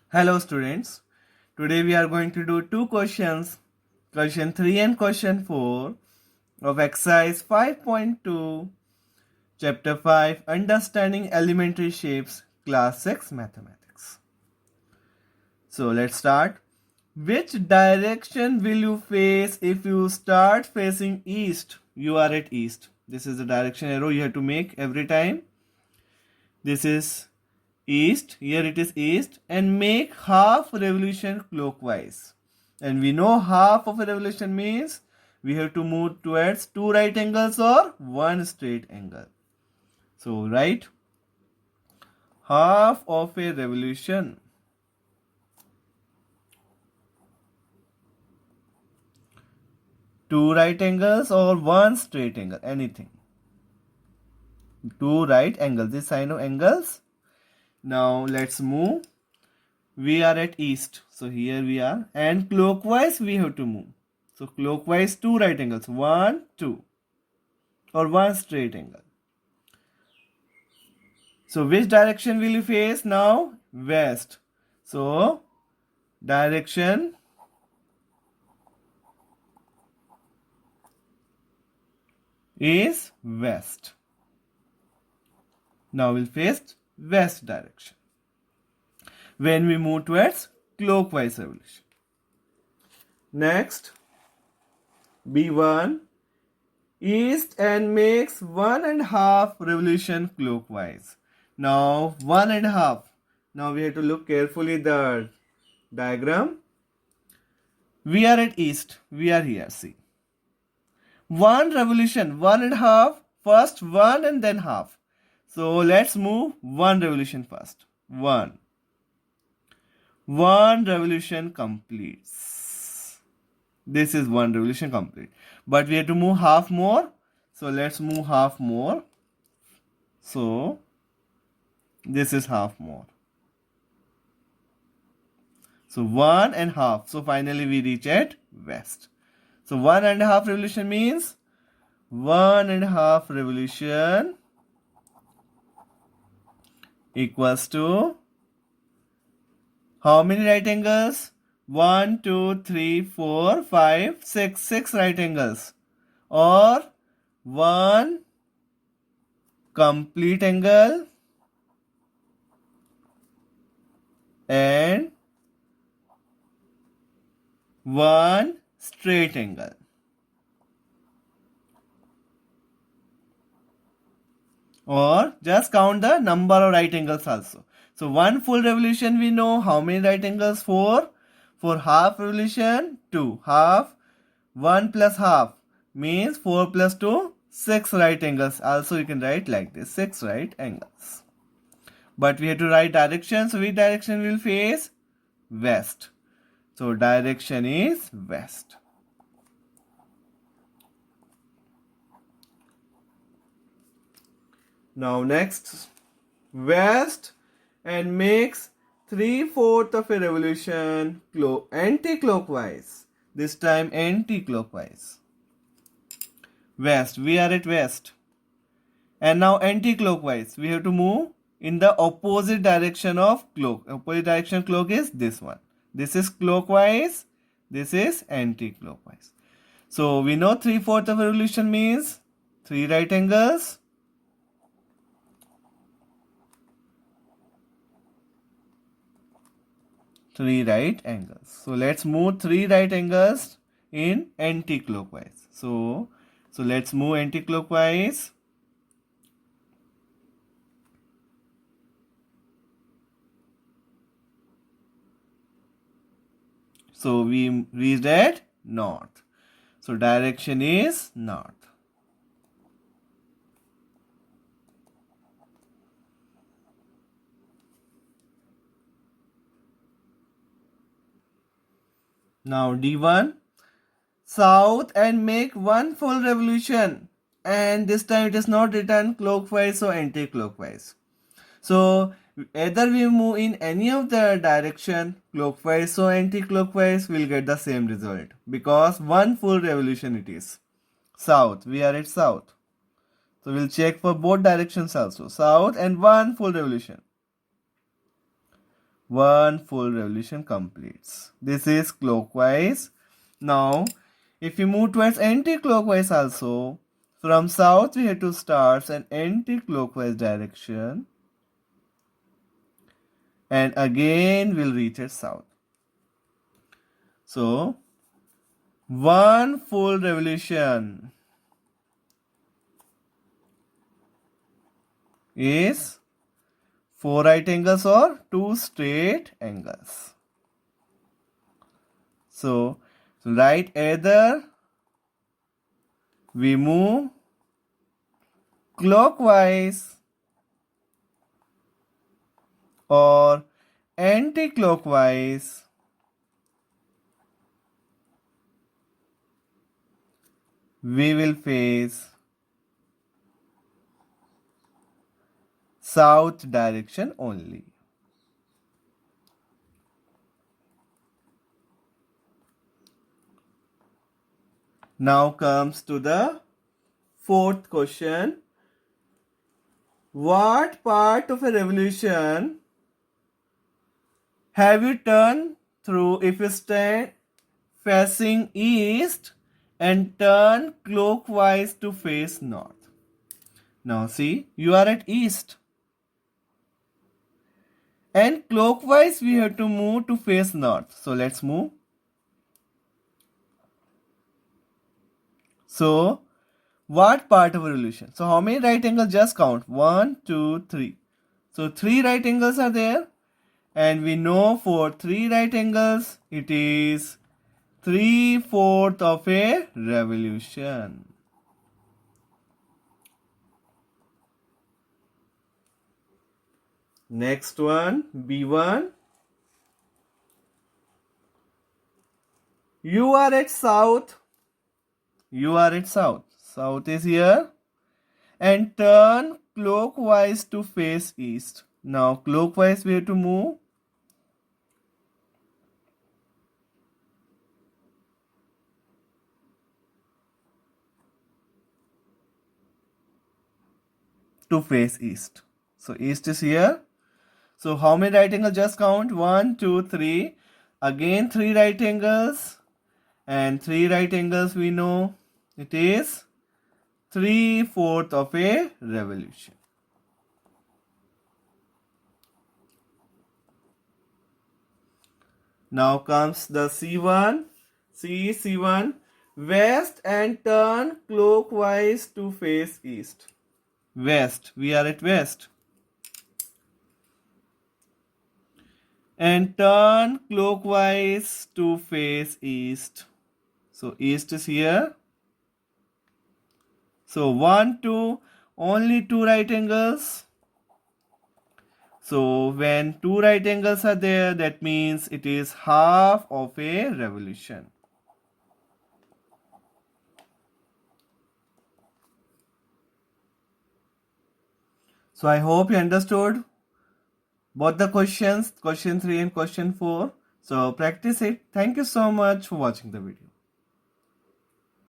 Hello students, today we are going to do two questions, question 3 and question 4 of exercise 5.2, chapter 5, understanding elementary shapes, class 6 mathematics. So let's start. Which direction will you face if you start facing east? You are at east. This is the direction arrow you have to make every time. This is east, here it is east, and make half revolution clockwise. And we know half of a revolution means we have to move towards two right angles or one straight angle. So write half of a revolution. Two right angles or one straight angle, anything. Two right angles, this sign of angles. Now let's move. We are at east, so here we are, and clockwise we have to move. So clockwise two right angles, 1, 2, or one straight angle. So which direction will you face now? West. So direction is west. Now we'll face west direction when we move towards clockwise revolution. Next, B1, east and makes 1.5 revolution clockwise. Now 1.5. Now we have to look carefully the diagram. We are at east. We are here. See. One revolution, 1.5. First one and then half. So let's move one revolution first. One. One revolution completes. This is one revolution complete. But we have to move half more. So let's move half more. So this is half more. So 1.5. So finally we reach at west. So 1.5 revolution means 1.5 revolution equals to how many right angles? 1, 2, 3, 4, 5, 6. 6 right angles. Or 1 complete angle and 1 straight angle. Or just count the number of right angles also. So one full revolution we know how many right angles? 4. For half revolution 2. Half 1 plus half means 4 plus 2 6 right angles. Also you can write like this, 6 right angles. But we have to write direction. So which direction will face? West. So direction is west. Now next, west and makes 3/4 of a revolution anti-clockwise. This time anti-clockwise. West, we are at west. And now anti-clockwise, we have to move in the opposite direction of clock. Opposite direction clock is this one. This is clockwise, this is anti-clockwise. So we know 3/4 of a revolution means 3 right angles. Three right angles. So let's move 3 right angles in anti-clockwise. So let's move anti-clockwise. So we reached at north. So direction is north. Now D1, south and make one full revolution. And this time it is not written clockwise or anti-clockwise. So either we move in any of the direction, clockwise or anti-clockwise, we'll get the same result. Because one full revolution it is. South, we are at south. So we'll check for both directions also. South and one full revolution. one full revolution completes. This is clockwise. Now, if we move towards anti-clockwise also, from south we have to start an anti-clockwise direction, and again we'll reach at south. So, one full revolution is 4 right angles or 2 straight angles. So write either we move clockwise or anti-clockwise, we will face south direction only. Now comes to the fourth question. What part of a revolution have you turned through if you stand facing east and turn clockwise to face north? Now see, you are at east. And clockwise we have to move to face north. So let's move. So what part of a revolution? So how many right angles? Just count. 1, 2, 3. So 3 right angles are there. And we know for 3 right angles, it is 3/4 of a revolution. Next one, B1. You are at south. You are at south. South is here. And turn clockwise to face east. Now clockwise we have to move. To face east. So east is here. So how many right angles? Just count. 1, 2, 3. Again 3 right angles. And 3 right angles we know it is 3/4 of a revolution. Now comes the C1. C1. West and turn clockwise to face east. West. We are at west. And turn clockwise to face east. So east is here. So 1, 2, only 2 right angles. So when 2 right angles are there, that means it is half of a revolution. So I hope you understood both the questions, question 3 and question 4. So practice it. Thank you so much for watching the video.